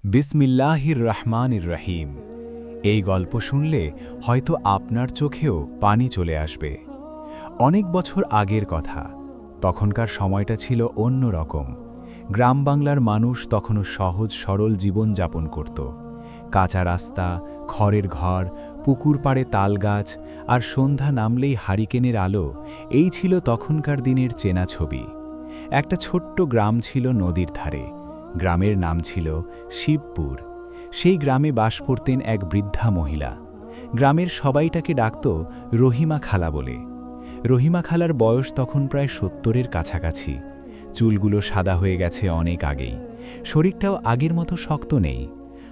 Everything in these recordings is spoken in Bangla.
বিসমিল্লাহির রহমানির রহিম। এই গল্প শুনলে হয়তো আপনার চোখেও পানি চলে আসবে। অনেক বছর আগের কথা। তখনকার সময়টা ছিল অন্য রকম। গ্রাম বাংলার মানুষ তখনও সহজ সরল জীবন যাপন করত। কাঁচা রাস্তা, খড়ের ঘর, পুকুর পাড়ে তালগাছ আর সন্ধ্যা নামলেই হারিকেনের আলো, এই ছিল তখনকার দিনের চেনা ছবি। একটা ছোট্ট গ্রাম ছিল নদীর ধারে। গ্রামের নাম ছিল শিবপুর। সেই গ্রামে বাস করতেন এক বৃদ্ধা মহিলা। গ্রামের সবাই তাকে ডাকত রহিমা খালা বলে। রহিমা খালার বয়স তখন প্রায় ৭০-এর কাছাকাছি। চুলগুলো সাদা হয়ে গেছে অনেক আগেই। শরীরটাও আগের মতো শক্ত নেই।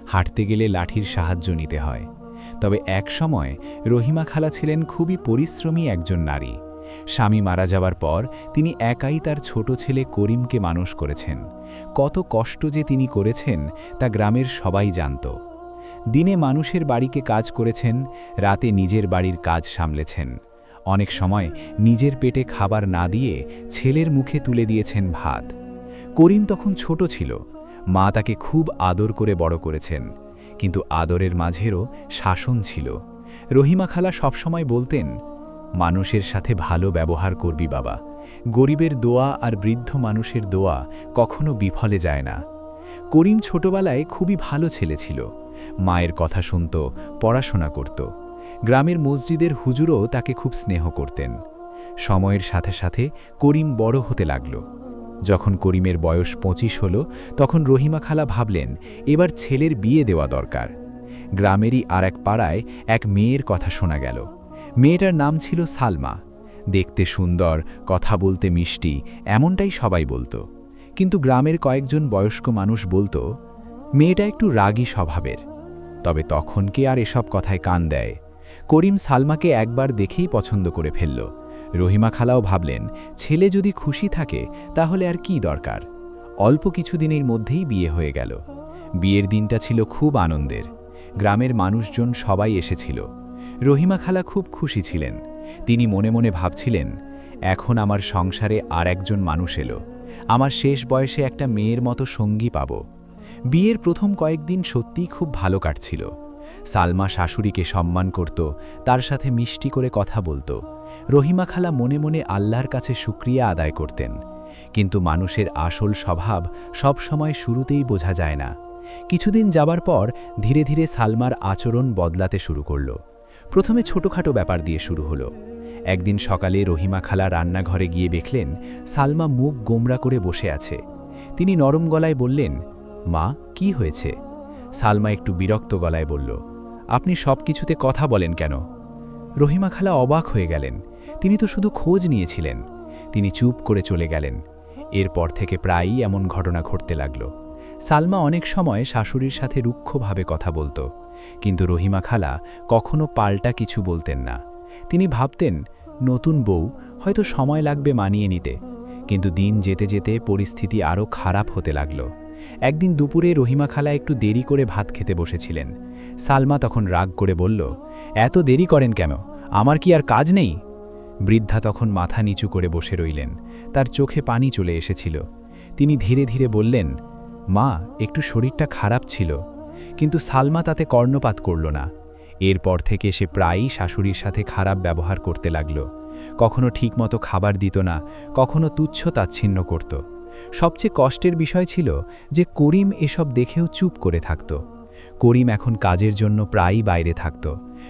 হাঁটতে গেলে লাঠির সাহায্য নিতে হয়। তবে এক সময় রহিমা খালা ছিলেন খুবই পরিশ্রমী একজন নারী। স্বামী মারা যাওয়ার পর তিনি একাই তার ছোট ছেলে করিমকে মানুষ করেছেন। কত কষ্ট যে তিনি করেছেন তা গ্রামের সবাই জানত। দিনে মানুষের বাড়িতে কাজ করেছেন, রাতে নিজের বাড়ির কাজ সামলেছেন। অনেক সময় নিজের পেটে খাবার না দিয়ে ছেলের মুখে তুলে দিয়েছেন ভাত। করিম তখন ছোট ছিল। মা তাকে খুব আদর করে বড় করেছেন। কিন্তু আদরের মাঝেরও শাসন ছিল। রহিমা খালা সবসময় বলতেন, মানুষের সাথে ভালো ব্যবহার করবি বাবা। গরিবের দোয়া আর বৃদ্ধ মানুষের দোয়া কখনো বিফলে যায় না। করিম ছোটবেলায় খুবই ভালো ছেলে ছিল। মায়ের কথা শুনত, পড়াশোনা করত। গ্রামের মসজিদের হুজুরও তাকে খুব স্নেহ করতেন। সময়ের সাথে সাথে করিম বড় হতে লাগল। যখন করিমের বয়স ২৫ হল, তখন রহিমা খালা ভাবলেন এবার ছেলের বিয়ে দেওয়া দরকার। গ্রামেরই আর এক পাড়ায় এক মেয়ের কথা শোনা গেল। মেয়েটার নাম ছিল সালমা। দেখতে সুন্দর, কথা বলতে মিষ্টি, এমনটাই সবাই বলতো। কিন্তু গ্রামের কয়েকজন বয়স্ক মানুষ বলতো মেয়েটা একটু রাগী স্বভাবের। তবে তখন কে আর এসব কথায় কান দেয়? করিম সালমাকে একবার দেখেই পছন্দ করে ফেলল। রহিমা খালাও ভাবলেন ছেলে যদি খুশি থাকে তাহলে আর কি দরকার। অল্প কিছুদিনের মধ্যেই বিয়ে হয়ে গেল। বিয়ের দিনটা ছিল খুব আনন্দের। গ্রামের মানুষজন সবাই এসেছিল। রহিমা খালা খুব খুশি ছিলেন। তিনি মনে মনে ভাবছিলেন, এখন আমার সংসারে আর একজন মানুষ এলো। আমার শেষ বয়সে একটা মেয়ের মতো সঙ্গী পাব। বিয়ের প্রথম কয়েকদিন সত্যিই খুব ভালো কাটছিল। সালমা শাশুড়িকে সম্মান করত, তার সাথে মিষ্টি করে কথা বলতো। রহিমা খালা মনে মনে আল্লাহর কাছে শুকরিয়া আদায় করতেন। কিন্তু মানুষের আসল স্বভাব সব সময় শুরুতেই বোঝা যায় না। কিছুদিন যাবার পর ধীরে ধীরে সালমার আচরণ বদলাতে শুরু করল। প্রথমে ছোটখাটো ব্যাপার দিয়ে শুরু হলো। একদিন সকালে রহিমা খালা রান্নাঘরে গিয়ে দেখলেন সালমা মুখ গোমরা করে বসে আছে। তিনি নরম গলায় বললেন, মা, কি হয়েছে? সালমা একটু বিরক্ত গলায় বলল, আপনি সব কিছুতে কথা বলেন কেন? রহিমা খালা অবাক হয়ে গেলেন। তিনি তো শুধু খোঁজ নিয়েছিলেন। তিনি চুপ করে চলে গেলেন। এরপর থেকে প্রায়ই এমন ঘটনা ঘটতে লাগল। সালমা অনেক সময় শাশুড়ির সাথে রুক্ষভাবে কথা বলতো, কিন্তু রহিমা খালা কখনো পাল্টা কিছু বলতেন না। তিনি ভাবতেন নতুন বউ, হয়তো সময় লাগবে মানিয়ে নিতে। কিন্তু দিন যেতে যেতে পরিস্থিতি আরও খারাপ হতে লাগল। একদিন দুপুরে রহিমা খালা একটু দেরি করে ভাত খেতে বসেছিলেন। সালমা তখন রাগ করে বলল, এত দেরি করেন কেন? আমার কি আর কাজ নেই? বৃদ্ধা তখন মাথা নিচু করে বসে রইলেন। তার চোখে পানি চলে এসেছিল। তিনি ধীরে ধীরে বললেন, মা, একটু শরীরটা খারাপ ছিল। কিন্তু সালমা তাতে কর্ণপাত করল না। এরপর থেকে সে প্রায়ই শাশুড়ির সাথে খারাপ ব্যবহার করতে লাগল। কখনো ঠিকমতো খাবার দিত না, কখনো তুচ্ছ তাচ্ছিন্ন করত। সবচেয়ে কষ্টের বিষয় ছিল যে করিম এসব দেখেও চুপ করে থাকত। করিম এখন কাজের জন্য প্রায়ই বাইরে থাকত।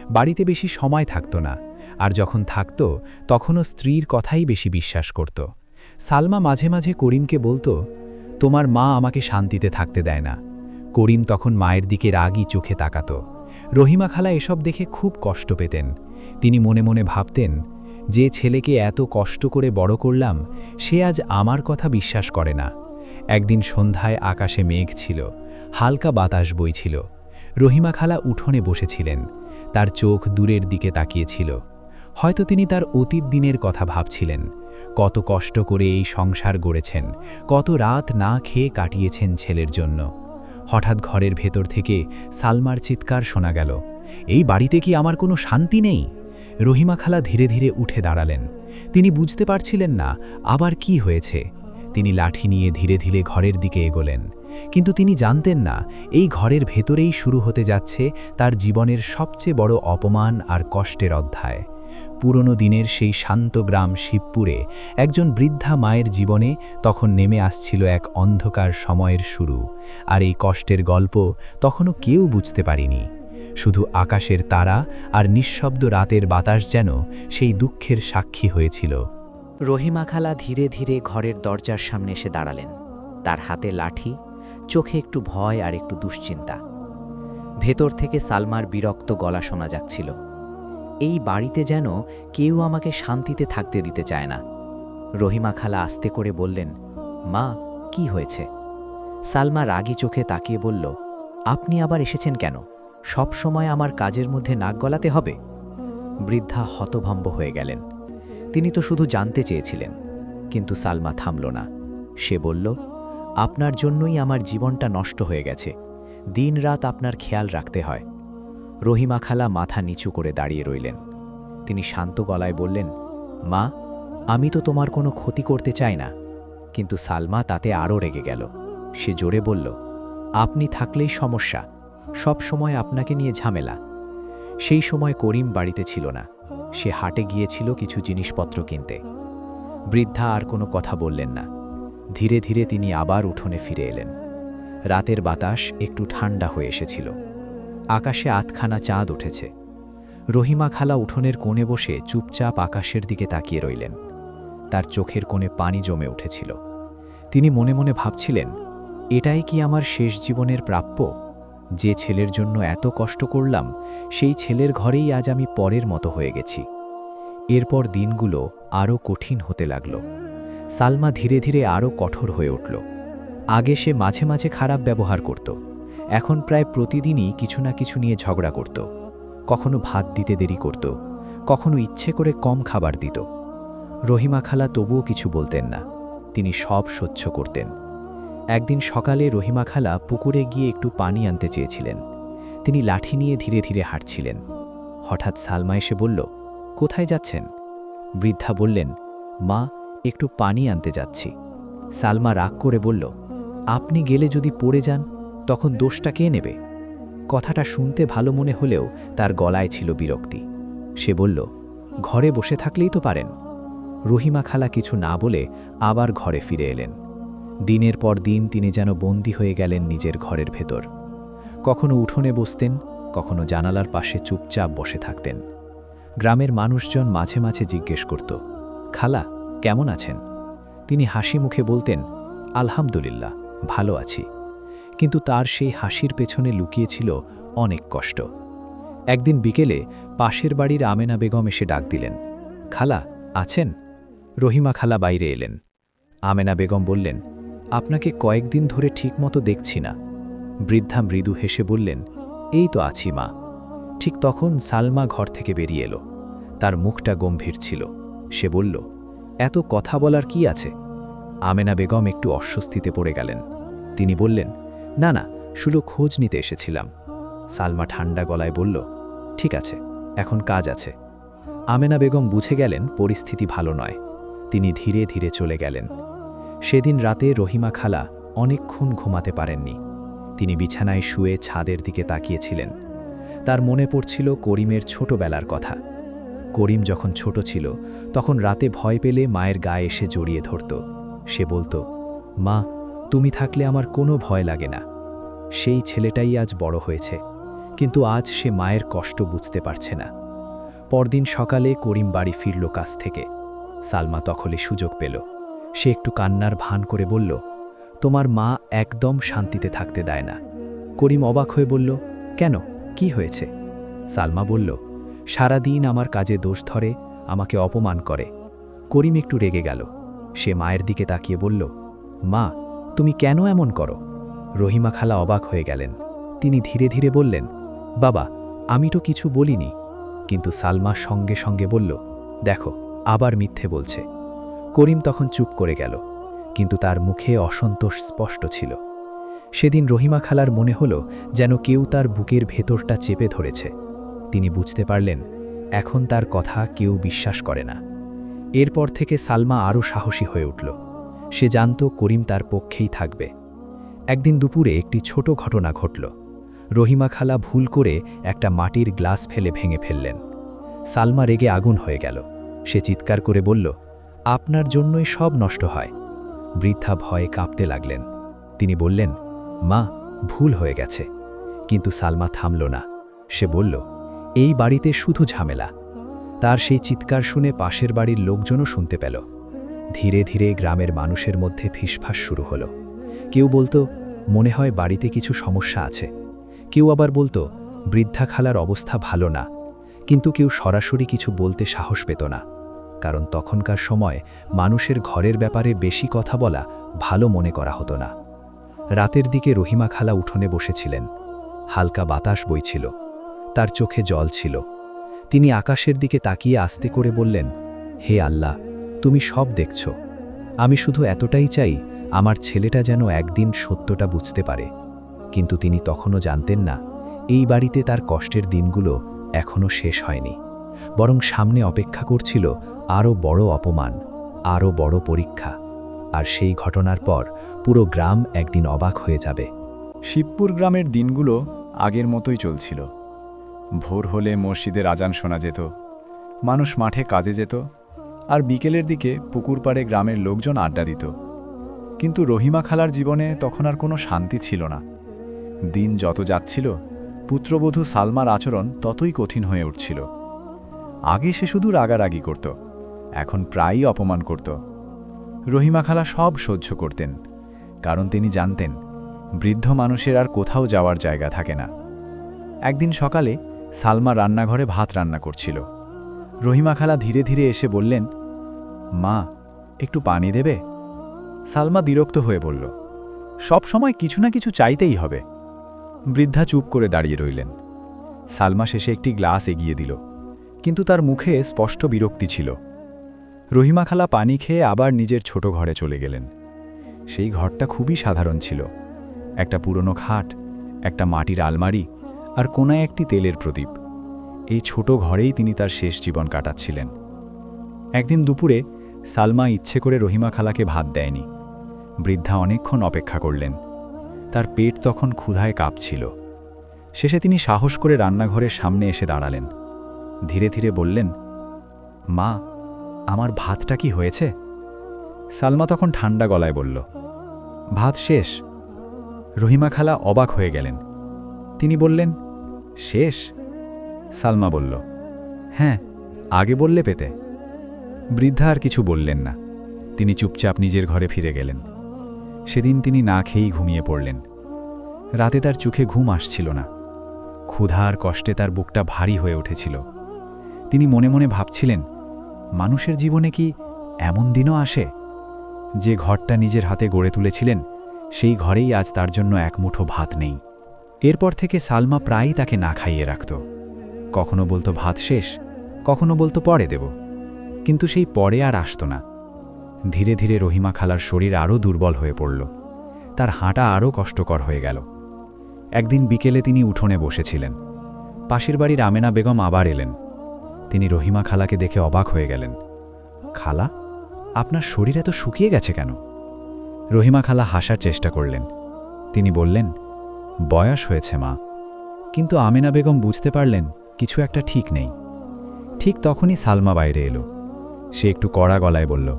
বাড়িতে বেশি সময় থাকত না। আর যখন থাকত তখনও স্ত্রীর কথাই বেশি বিশ্বাস করত। সালমা মাঝে মাঝে করিমকে বলতো, তোমার মা আমাকে শান্তিতে থাকতে দেয় না। করিম তখন মায়ের দিকে রাগী চোখে তাকাত। রহিমা খালা এসব দেখে খুব কষ্ট পেতেন। তিনি মনে মনে ভাবতেন, যে ছেলেকে এত কষ্ট করে বড় করলাম, সে আজ আমার কথা বিশ্বাস করে না। একদিন সন্ধ্যায় আকাশে মেঘ ছিল, হালকা বাতাস বইছিল। রহিমা খালা উঠোনে বসেছিলেন। তার চোখ দূরের দিকে তাকিয়েছিল। হয়তো তিনি তার অতীত দিনের কথা ভাবছিলেন। কত কষ্ট করে এই সংসার গড়েছেন, কত রাত না খেয়ে কাটিয়েছেন ছেলের জন্য। হঠাৎ ঘরের ভেতর থেকে সালমার চিৎকার শোনা গেল, এই বাড়িতে কি আমার কোনো শান্তি নেই? রহিমা খালা ধীরে ধীরে উঠে দাঁড়ালেন। তিনি বুঝতে পারছিলেন না আবার কি হয়েছে। তিনি লাঠি নিয়ে ধীরে ধীরে ঘরের দিকে এগোলেন। কিন্তু তিনি জানতেন না এই ঘরের ভেতরেই শুরু হতে যাচ্ছে তার জীবনের সবচেয়ে বড় অপমান আর কষ্টের অধ্যায়। পুরনো দিনের সেই শান্ত গ্রাম শিবপুরে একজন বৃদ্ধা মায়ের জীবনে তখন নেমে আসছিল এক অন্ধকার সময়ের শুরু, আর এই কষ্টের গল্প তখনও কেউ বুঝতে পারেনি। শুধু আকাশের তারা আর নিঃশব্দ রাতের বাতাস যেন সেই দুঃখের সাক্ষী হয়েছিল। রহিমা খালা ধীরে ধীরে ঘরের দরজার সামনে এসে দাঁড়ালেন, তার হাতে লাঠি, চোখে একটু ভয় আর একটু দুশ্চিন্তা। ভেতর থেকে সালমার বিরক্ত গলা শোনা যাচ্ছিল, এই বাড়িতে যেন কেউ আমাকে শান্তিতে থাকতে দিতে চায় না। রহিমা খালা আস্তে করে বললেন, মা, কি হয়েছে? সালমা রাগী চোখে তাকিয়ে বলল, আপনি আবার এসেছেন কেন? সব সময় আমার কাজের মধ্যে নাক গলাতে হবে? বৃদ্ধা হতভম্ব হয়ে গেলেন। তিনি তো শুধু জানতে চেয়েছিলেন, কিন্তু সালমা থামল না। সে বলল, আপনার জন্যই আমার জীবনটা নষ্ট হয়ে গেছে, দিনরাত আপনার খেয়াল রাখতে হয়। রহিমা খালা মাথা নিচু করে দাঁড়িয়ে রইলেন। তিনি শান্ত গলায় বললেন, মা, আমি তো তোমার কোনো ক্ষতি করতে চাই না। কিন্তু সালমা তাতে আরও রেগে গেল। সে জোরে বলল, আপনি থাকলেই সমস্যা, সব সময় আপনাকে নিয়ে ঝামেলা। সেই সময় করিম বাড়িতে ছিল না, সে হাটে গিয়েছিল কিছু জিনিসপত্র কিনতে। বৃদ্ধা আর কোনো কথা বললেন না। ধীরে ধীরে তিনি আবার উঠোনে ফিরে এলেন। রাতের বাতাস একটু ঠান্ডা হয়ে এসেছিল, আকাশে আধখানা চাঁদ উঠেছে। রহিমা খালা উঠোনের কোণে বসে চুপচাপ আকাশের দিকে তাকিয়ে রইলেন। তার চোখের কোণে পানি জমে উঠেছিল। তিনি মনে মনে ভাবছিলেন, এটাই কি আমার শেষ জীবনের প্রাপ্য? যে ছেলের জন্য এত কষ্ট করলাম, সেই ছেলের ঘরেই আজ আমি পরের মতো হয়ে গেছি। এরপর দিনগুলো আরও কঠিন হতে লাগল। সালমা ধীরে ধীরে আরও কঠোর হয়ে উঠল। আগে সে মাঝে মাঝে খারাপ ব্যবহার করত, এখন প্রায় প্রতিদিনই কিছু না কিছু নিয়ে ঝগড়া করত। কখনো ভাত দিতে দেরি করত, কখনো ইচ্ছে করে কম খাবার দিত। রহিমা খালা তবুও কিছু বলতেন না, তিনি সব সহ্য করতেন। একদিন সকালে রহিমা খালা পুকুরে গিয়ে একটু পানি আনতে চেয়েছিলেন। তিনি লাঠি নিয়ে ধীরে ধীরে হাঁটছিলেন। হঠাৎ সালমা এসে বলল, কোথায় যাচ্ছেন? বৃদ্ধা বললেন, মা, একটু পানি আনতে যাচ্ছি। সালমা রাগ করে বলল, আপনি গেলে যদি পড়ে যান, তখন দোষটা কে নেবে? কথাটা শুনতে ভালো মনে হলেও তার গলায় ছিল বিরক্তি। সে বলল, ঘরে বসে থাকলেই তো পারেন। রহিমা খালা কিছু না বলে আবার ঘরে ফিরে এলেন। দিনের পর দিন তিনি যেন বন্দী হয়ে গেলেন নিজের ঘরের ভেতর। কখনো উঠোনে বসতেন, কখনো জানালার পাশে চুপচাপ বসে থাকতেন। গ্রামের মানুষজন মাঝে মাঝে জিজ্ঞেস করত, খালা, কেমন আছেন? তিনি হাসি মুখে বলতেন, আলহামদুলিল্লাহ, ভালো আছি। কিন্তু তার সেই হাসির পেছনে লুকিয়েছিল অনেক কষ্ট। একদিন বিকেলে পাশের বাড়ির আমেনা বেগম এসে ডাক দিলেন, খালা, আছেন? রহিমা খালা বাইরে এলেন। আমেনা বেগম বললেন, আপনাকে কয়েকদিন ধরে ঠিকমতো দেখছি না। বৃদ্ধা মৃদু হেসে বললেন, এই তো আছি মা। ঠিক তখন সালমা ঘর থেকে বেরিয়ে এলো। তার মুখটা গম্ভীর ছিল। সে বলল, এত কথা বলার কি আছে? আমেনা বেগম একটু অস্বস্তিতে পড়ে গেলেন। তিনি বললেন, না না, শুধু খোঁজ নিতে এসেছিলাম। সালমা ঠান্ডা গলায় বলল, ঠিক আছে, এখন কাজ আছে। আমেনা বেগম বুঝে গেলেন পরিস্থিতি ভালো নয়। তিনি ধীরে ধীরে চলে গেলেন। সেদিন রাতে রহিমা খালা অনেকক্ষণ ঘুমাতে পারেননি। তিনি বিছানায় শুয়ে ছাদের দিকে তাকিয়েছিলেন। তার মনে পড়ছিল করিমের ছোটবেলার কথা। করিম যখন ছোট ছিল, তখন রাতে ভয় পেলে মায়ের গায়ে এসে জড়িয়ে ধরত। সে বলতো, মা, তুমি থাকলে আমার কোনো ভয় লাগে না। সেই ছেলেটাই আজ বড় হয়েছে, কিন্তু আজ সে মায়ের কষ্ট বুঝতে পারছে না। পরদিন সকালে করিম বাড়ি ফিরল কাছ থেকে। সালমা তখনই সুযোগ পেল। সে একটু কান্নার ভান করে বলল, তোমার মা একদম শান্তিতে থাকতে দেয় না। করিম অবাক হয়ে বলল, কেন, কি হয়েছে? সালমা বলল, সারাদিন আমার কাজে দোষ ধরে, আমাকে অপমান করে। করিম একটু রেগে গেল। সে মায়ের দিকে তাকিয়ে বলল, মা, তুমি কেন এমন করো? রহিমা খালা অবাক হয়ে গেলেন। তিনি ধীরে ধীরে বললেন, বাবা, আমি তো কিছু বলিনি। কিন্তু সালমা সঙ্গে সঙ্গে বলল, দেখো, আবার মিথ্যে বলছে। করিম তখন চুপ করে গেল, কিন্তু তার মুখে অসন্তোষ স্পষ্ট ছিল। সেদিন রহিমা খালার মনে হল যেন কেউ তার বুকের ভেতরটা চেপে ধরেছে। তিনি বুঝতে পারলেন, এখন তার কথা কেউ বিশ্বাস করে না। এরপর থেকে সালমা আরও সাহসী হয়ে উঠল। সে জানত করিম তার পক্ষেই থাকবে। একদিন দুপুরে একটি ছোট ঘটনা ঘটল। রহিমা খালা ভুল করে একটা মাটির গ্লাস ফেলে ভেঙে ফেললেন। সালমা রেগে আগুন হয়ে গেল। সে চিৎকার করে বলল, আপনার জন্যই সব নষ্ট হয়। বৃদ্ধা ভয়ে কাঁপতে লাগলেন। তিনি বললেন, মা, ভুল হয়ে গেছে। কিন্তু সালমা থামল না। সে বলল, এই বাড়িতে শুধু ঝামেলা। তার সেই চিৎকার শুনে পাশের বাড়ির লোকজনও শুনতে পেল। ধীরে ধীরে গ্রামের মানুষের মধ্যে ফিসফাস শুরু হলো। কেউ বলতো, মনে হয় বাড়িতে কিছু সমস্যা আছে। কেউ আবার বলতো, বৃদ্ধা খালার অবস্থা ভালো না। কিন্তু কেউ সরাসরি কিছু বলতে সাহস পেত না, কারণ তখনকার সময় মানুষের ঘরের ব্যাপারে বেশি কথা বলা ভালো মনে করা হতো না। রাতের দিকে রহিমা খালা উঠোনে বসেছিলেন। হালকা বাতাস বইছিল, তার চোখে জল ছিল। তিনি আকাশের দিকে তাকিয়ে আস্তে করে বললেন, হে আল্লাহ, তুমি সব দেখছ। আমি শুধু এতটাই চাই, আমার ছেলেটা যেন একদিন সত্যটা বুঝতে পারে। কিন্তু তিনি তখনও জানতেন না, এই বাড়িতে তার কষ্টের দিনগুলো এখনও শেষ হয়নি, বরং সামনে অপেক্ষা করছিল আরও বড় অপমান, আরও বড় পরীক্ষা। আর সেই ঘটনার পর পুরো গ্রাম একদিন অবাক হয়ে যাবে। শিবপুর গ্রামের দিনগুলো আগের মতোই চলছিল। ভোর হলে মসজিদের আজান শোনা যেত, মানুষ মাঠে কাজে যেত, আর বিকেলের দিকে পুকুর পাড়ে গ্রামের লোকজন আড্ডা দিত। কিন্তু রহিমা খালার জীবনে তখন আর কোনো শান্তি ছিল না। দিন যত যাচ্ছিল, পুত্রবধূ সালমার আচরণ ততই কঠিন হয়ে উঠছিল। আগে সে শুধু রাগারাগি করত, এখন প্রায়ই অপমান করত। রহিমা খালা সব সহ্য করতেন, কারণ তিনি জানতেন বৃদ্ধ মানুষের আর কোথাও যাওয়ার জায়গা থাকে না। একদিন সকালে সালমা রান্নাঘরে ভাত রান্না করছিল। রহিমা খালা ধীরে ধীরে এসে বললেন, মা, একটু পানি দেবে? সালমা বিরক্ত হয়ে বলল, সব সময় কিছু না কিছু চাইতেই হবে। বৃদ্ধা চুপ করে দাঁড়িয়ে রইলেন। সালমা শেষে একটি গ্লাস এগিয়ে দিল, কিন্তু তার মুখে স্পষ্ট বিরক্তি ছিল। রহিমা খালা পানি খেয়ে আবার নিজের ছোট ঘরে চলে গেলেন। সেই ঘরটা খুবই সাধারণ ছিল। একটা পুরনো খাট, একটা মাটির আলমারি, আর কোনায় একটি তেলের প্রদীপ। এই ছোট ঘরেই তিনি তার শেষ জীবন কাটাচ্ছিলেন। একদিন দুপুরে সালমা ইচ্ছে করে রহিমা খালাকে ভাত দেয়নি। বৃদ্ধা অনেকক্ষণ অপেক্ষা করলেন। তার পেট তখন ক্ষুধায় কাঁপছিল। শেষে তিনি সাহস করে রান্নাঘরের সামনে এসে দাঁড়ালেন। ধীরে ধীরে বললেন, মা, আমার ভাতটা কি হয়েছে? সালমা তখন ঠান্ডা গলায় বলল, ভাত শেষ। রহিমা খালা অবাক হয়ে গেলেন। তিনি বললেন, শেষ? সালমা বলল, হ্যাঁ, আগে বললে পেতে। বৃদ্ধা আর কিছু বললেন না। তিনি চুপচাপ নিজের ঘরে ফিরে গেলেন। সেদিন তিনি না খেয়েই ঘুমিয়ে পড়লেন। রাতে তার চোখে ঘুম আসছিল না। ক্ষুধা আর কষ্টে তার বুকটা ভারী হয়ে উঠেছিল। তিনি মনে মনে ভাবছিলেন, মানুষের জীবনে কি এমন দিনও আসে? যে ঘরটা নিজের হাতে গড়ে তুলেছিলেন, সেই ঘরেই আজ তার জন্য এক মুঠো ভাত নেই। এরপর থেকে সালমা প্রায়ই তাকে না খাইয়ে রাখত। কখনো বলতো ভাত শেষ, কখনো বলতো পরে দেব, কিন্তু সেই পরে আর আসত না। ধীরে ধীরে রহিমা খালার শরীর আরও দুর্বল হয়ে পড়ল। তার হাঁটা আরও কষ্টকর হয়ে গেল। একদিন বিকেলে তিনি উঠোনে বসেছিলেন। পাশের বাড়ির আমেনা বেগম আবার এলেন। তিনি রহিমা খালাকে দেখে অবাক হয়ে গেলেন। খালা, আপনার শরীর এত শুকিয়ে গেছে কেন? রহিমা খালা হাসার চেষ্টা করলেন। তিনি বললেন, বয়স হয়েছে মা। কিন্তু আমেনা বেগম বুঝতে পারলেন কিছু একটা ঠিক নেই। ঠিক তখনই সালমা বাইরে এলো। সে একটু কড়া গলায় বলল,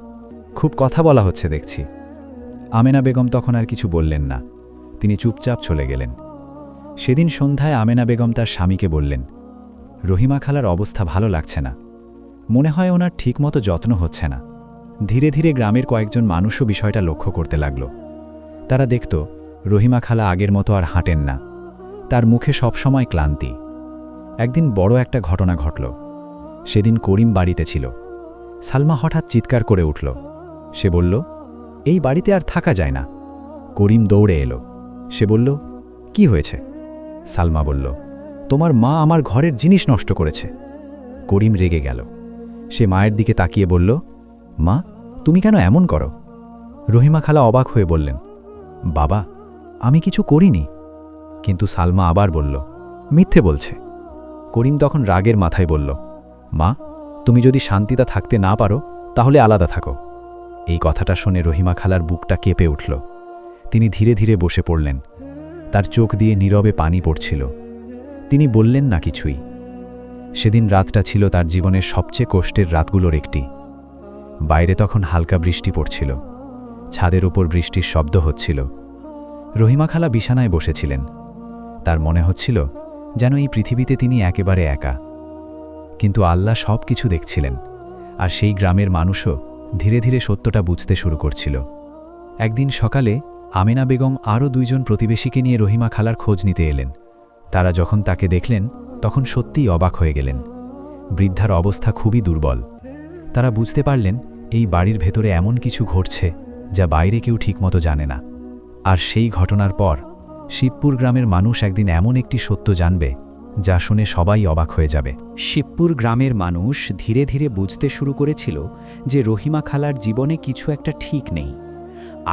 খুব কথা বলা হচ্ছে দেখছি। আমেনা বেগম তখন আর কিছু বললেন না। তিনি চুপচাপ চলে গেলেন। সেদিন সন্ধ্যায় আমেনা বেগম তার স্বামীকে বললেন, রহিমা খালার অবস্থা ভালো লাগছে না। মনে হয় ওনার ঠিকমতো যত্ন হচ্ছে না। ধীরে ধীরে গ্রামের কয়েকজন মানুষও বিষয়টা লক্ষ্য করতে লাগল। তারা দেখত রহিমা খালা আগের মতো আর হাঁটেন না। তার মুখে সবসময় ক্লান্তি। একদিন বড় একটা ঘটনা ঘটল। সেদিন করিম বাড়িতে ছিল। সালমা হঠাৎ চিৎকার করে উঠল। সে বলল, এই বাড়িতে আর থাকা যায় না। করিম দৌড়ে এলো। সে বলল, কি হয়েছে? সালমা বলল, তোমার মা আমার ঘরের জিনিস নষ্ট করেছে। করিম রেগে গেল। সে মায়ের দিকে তাকিয়ে বলল, মা, তুমি কেন এমন করো? রহিমা খালা অবাক হয়ে বললেন, বাবা, আমি কিছু করিনি। কিন্তু সালমা আবার বলল, মিথ্যে বলছে। করিম তখন রাগের মাথায় বলল, মা, তুমি যদি শান্তিতে থাকতে না পারো তাহলে আলাদা থাকো। এই কথাটা শুনে রহিমা খালার বুকটা কেঁপে উঠল। তিনি ধীরে ধীরে বসে পড়লেন। তার চোখ দিয়ে নীরবে পানি পড়ছিল। তিনি বললেন না কিছুই। সেদিন রাতটা ছিল তার জীবনের সবচেয়ে কষ্টের রাতগুলোর একটি। বাইরে তখন হালকা বৃষ্টি পড়ছিল। ছাদের ওপর বৃষ্টির শব্দ হচ্ছিল। রহিমা খালা বিছানায় বসেছিলেন। তার মনে হচ্ছিল যেন এই পৃথিবীতে তিনি একেবারে একা। কিন্তু আল্লাহ সব কিছু দেখছিলেন, আর সেই গ্রামের মানুষও ধীরে ধীরে সত্যটা বুঝতে শুরু করছিল। একদিন সকালে আমেনা বেগম আরও 2 জন প্রতিবেশীকে নিয়ে রহিমা খালার খোঁজ নিতে এলেন। তারা যখন তাকে দেখলেন তখন সত্যিই অবাক হয়ে গেলেন। বৃদ্ধার অবস্থা খুবই দুর্বল। তারা বুঝতে পারলেন এই বাড়ির ভেতরে এমন কিছু ঘটছে যা বাইরে কেউ ঠিকমতো জানে না। আর সেই ঘটনার পর শিবপুর গ্রামের মানুষ একদিন এমন একটি সত্য জানবে যা শুনে সবাই অবাক হয়ে যাবে। শিবপুর গ্রামের মানুষ ধীরে ধীরে বুঝতে শুরু করেছিল যে রহিমা খালার জীবনে কিছু একটা ঠিক নেই।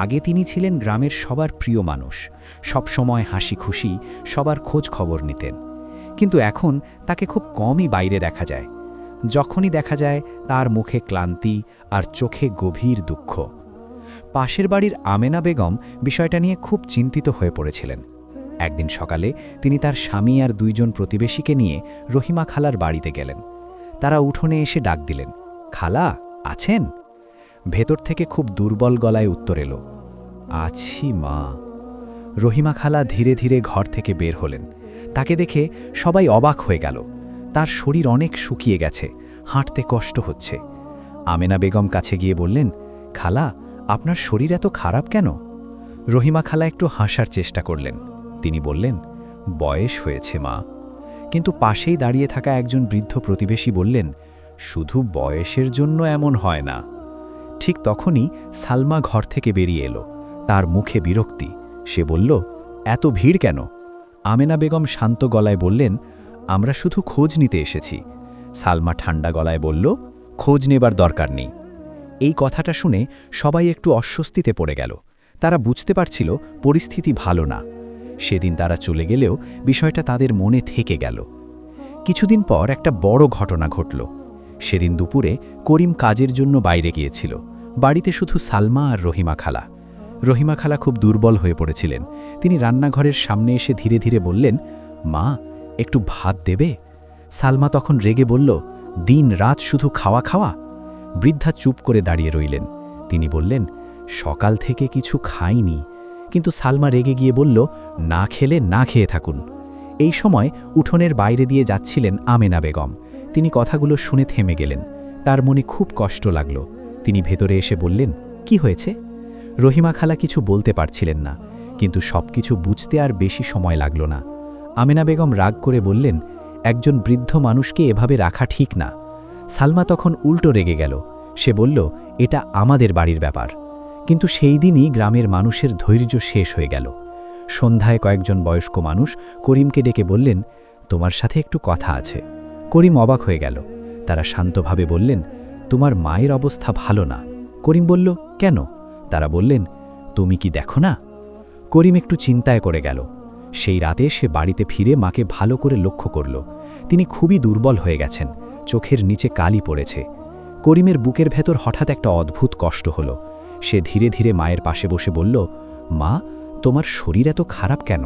আগে তিনি ছিলেন গ্রামের সবার প্রিয় মানুষ, সবসময় হাসি খুশি সবার খোঁজ খবর নিতেন। কিন্তু এখন তাকে খুব কমই বাইরে দেখা যায়। যখনই দেখা যায় তার মুখে ক্লান্তি আর চোখে গভীর দুঃখ। পাশের বাড়ির আমেনা বেগম বিষয়টা নিয়ে খুব চিন্তিত হয়ে পড়েছিলেন। একদিন সকালে তিনি তার স্বামী আর 2 জন প্রতিবেশীকে নিয়ে রহিমা খালার বাড়িতে গেলেন। তারা উঠোনে এসে ডাক দিলেন, খালা আছেন? ভেতর থেকে খুব দুর্বল গলায় উত্তর এলো, আছি মা। রহিমা খালা ধীরে ধীরে ঘর থেকে বের হলেন। তাকে দেখে সবাই অবাক হয়ে গেল। তার শরীর অনেক শুকিয়ে গেছে, হাঁটতে কষ্ট হচ্ছে। আমেনা বেগম কাছে গিয়ে বললেন, খালা আপনার শরীর এত খারাপ কেন? রহিমা খালা একটু হাসার চেষ্টা করলেন। তিনি বললেন, বয়স হয়েছে মা। কিন্তু পাশেই দাঁড়িয়ে থাকা একজন বৃদ্ধ প্রতিবেশী বললেন, শুধু বয়সের জন্য এমন হয় না। ঠিক তখনই সালমা ঘর থেকে বেরিয়ে এলো। তার মুখে বিরক্তি। সে বলল, এত ভিড় কেন? আমেনা বেগম শান্ত গলায় বললেন, আমরা শুধু খোঁজ নিতে এসেছি। সালমা ঠান্ডা গলায় বলল, খোঁজ নেবার দরকার নেই। এই কথাটা শুনে সবাই একটু অস্বস্তিতে পড়ে গেল। তারা বুঝতে পারছিল পরিস্থিতি ভালো না। সেদিন তারা চলে গেলেও বিষয়টা তাদের মনে থেকে গেল। কিছুদিন পর একটা বড় ঘটনা ঘটল। সেদিন দুপুরে করিম কাজের জন্য বাইরে গিয়েছিল। বাড়িতে শুধু সালমা আর রহিমা খালা। রহিমা খালা খুব দুর্বল হয়ে পড়েছিলেন। তিনি রান্নাঘরের সামনে এসে ধীরে ধীরে বললেন, মা একটু ভাত দেবে? সালমা তখন রেগে বলল, দিন রাত শুধু খাওয়া খাওয়া। বৃদ্ধা চুপ করে দাঁড়িয়ে রইলেন। তিনি বললেন, সকাল থেকে কিছু খাইনি। কিন্তু সালমা রেগে গিয়ে বলল, না খেলে না খেয়ে থাকুন। এই সময় উঠোনের বাইরে দিয়ে যাচ্ছিলেন আমেনা বেগম। তিনি কথাগুলো শুনে থেমে গেলেন। তার মনে খুব কষ্ট লাগল। তিনি ভেতরে এসে বললেন, কি হয়েছে? রহিমা খালা কিছু বলতে পারছিলেন না, কিন্তু সবকিছু বুঝতে আর বেশি সময় লাগল না। আমেনা বেগম রাগ করে বললেন, একজন বৃদ্ধ মানুষকে এভাবে রাখা ঠিক না। সালমা তখন উল্টো রেগে গেল। সে বলল, এটা আমাদের বাড়ির ব্যাপার। কিন্তু সেই দিনই গ্রামের মানুষের ধৈর্য শেষ হয়ে গেল। সন্ধ্যায় কয়েকজন বয়স্ক মানুষ করিমকে ডেকে বললেন, তোমার সাথে একটু কথা আছে। করিম অবাক হয়ে গেল। তারা শান্তভাবে বললেন, তোমার মায়ের অবস্থা ভালো না। করিম বলল, কেন? তারা বললেন, তুমি কি দেখো না? করিম একটু চিন্তায় করে গেল। সেই রাতে সে বাড়িতে ফিরে মাকে ভালো করে লক্ষ্য করল। তিনি খুবই দুর্বল হয়ে গেছেন, চোখের নিচে কালি পড়েছে। করিমের বুকের ভেতর হঠাৎ একটা অদ্ভুত কষ্ট হলো। সে ধীরে ধীরে মায়ের পাশে বসে বলল, মা তোমার শরীর এত খারাপ কেন?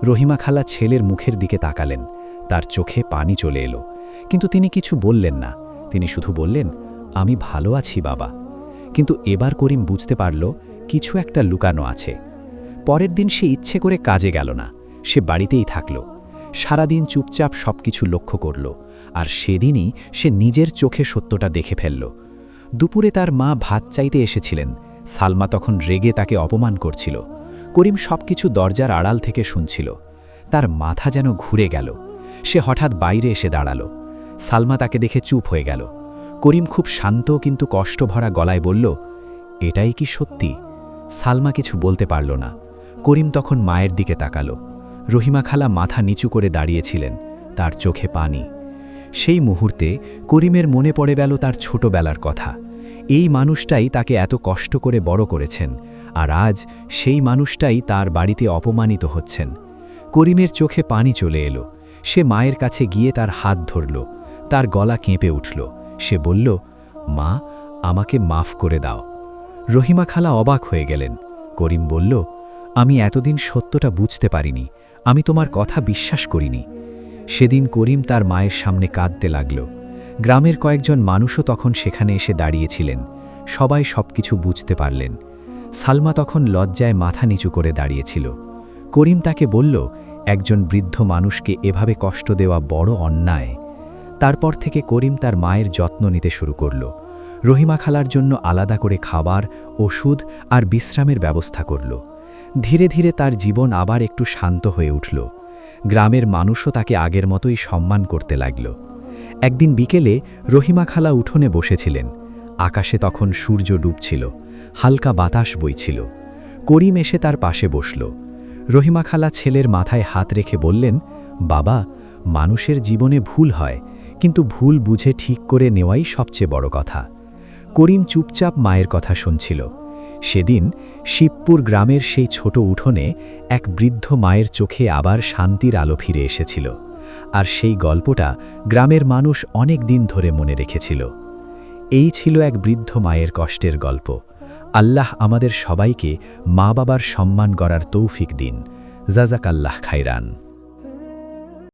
রহিমা খালা ছেলের মুখের দিকে তাকালেন। তার চোখে পানি চলে এলো, কিন্তু তিনি কিছু বললেন না। তিনি শুধু বললেন, আমি ভালো আছি বাবা। কিন্তু এবার করিম বুঝতে পারল কিছু একটা লুকানো আছে। পরের দিন সে ইচ্ছে করে কাজে গেল না। সে বাড়িতেই থাকল। সারাদিন চুপচাপ সবকিছু লক্ষ্য করল। আর সেদিনই সে নিজের চোখে সত্যটা দেখে ফেলল। দুপুরে তার মা ভাত চাইতে এসেছিলেন। সালমা তখন রেগে তাকে অপমান করছিল। করিম সবকিছু দরজার আড়াল থেকে শুনছিল। তার মাথা যেন ঘুরে গেল। সে হঠাৎ বাইরে এসে দাঁড়াল। সালমা তাকে দেখে চুপ হয়ে গেল। করিম খুব শান্ত কিন্তু কষ্টভরা গলায় বলল, এটাই কি সত্যি? সালমা কিছু বলতে পারল না। করিম তখন মায়ের দিকে তাকালো। রহিমা খালা মাথা নিচু করে দাঁড়িয়েছিলেন, তার চোখে পানি। সেই মুহূর্তে করিমের মনে পড়ে গেল তার ছোটবেলার কথা। এই মানুষটাই তাকে এত কষ্ট করে বড় করেছেন, আর আজ সেই মানুষটাই তার বাড়িতে অপমানিত হচ্ছেন। করিমের চোখে পানি চলে এলো। সে মায়ের কাছে গিয়ে তার হাত ধরল। তার গলা কেঁপে উঠল। সে বলল, মা আমাকে মাফ করে দাও। রহিমা খালা অবাক হয়ে গেলেন। করিম বলল, আমি এতদিন সত্যটা বুঝতে পারিনি, আমি তোমার কথা বিশ্বাস করিনি। সেদিন করিম তার মায়ের সামনে কাঁদতে লাগল। গ্রামের কয়েকজন মানুষও তখন সেখানে এসে দাঁড়িয়েছিলেন। সবাই সবকিছু বুঝতে পারলেন। সালমা তখন লজ্জায় মাথা নিচু করে দাঁড়িয়েছিল। করিম তাকে বলল, একজন বৃদ্ধ মানুষকে এভাবে কষ্ট দেওয়া বড় অন্যায়। তারপর থেকে করিম তার মায়ের যত্ন নিতে শুরু করল। রহিমা খালার জন্য আলাদা করে খাবার, ওষুধ আর বিশ্রামের ব্যবস্থা করল। ধীরে ধীরে তার জীবন আবার একটু শান্ত হয়ে উঠল। গ্রামের মানুষও তাকে আগের মতোই সম্মান করতে লাগল। একদিন বিকেলে রহিমা খালা উঠোনে বসেছিলেন। আকাশে তখন সূর্য ডুবছিল, হালকা বাতাস বইছিল। করিম এসে তার পাশে বসল। রহিমা খালা ছেলের মাথায় হাত রেখে বললেন, বাবা, মানুষের জীবনে ভুল হয়, কিন্তু ভুল বুঝে ঠিক করে নেওয়াই সবচেয়ে বড় কথা। করিম চুপচাপ মায়ের কথা শুনছিল। সেদিন শিবপুর গ্রামের সেই ছোট উঠোনে এক বৃদ্ধ মায়ের চোখে আবার শান্তির আলো ফিরে এসেছিল। আর সেই গল্পটা গ্রামের মানুষ অনেক দিন ধরে মনে রেখেছিল। এই ছিল এক বৃদ্ধ মায়ের কষ্টের গল্প। আল্লাহ আমাদের সবাইকে মা বাবার সম্মান করার তৌফিক দিন। জাজাকাল্লাহ খাইরান।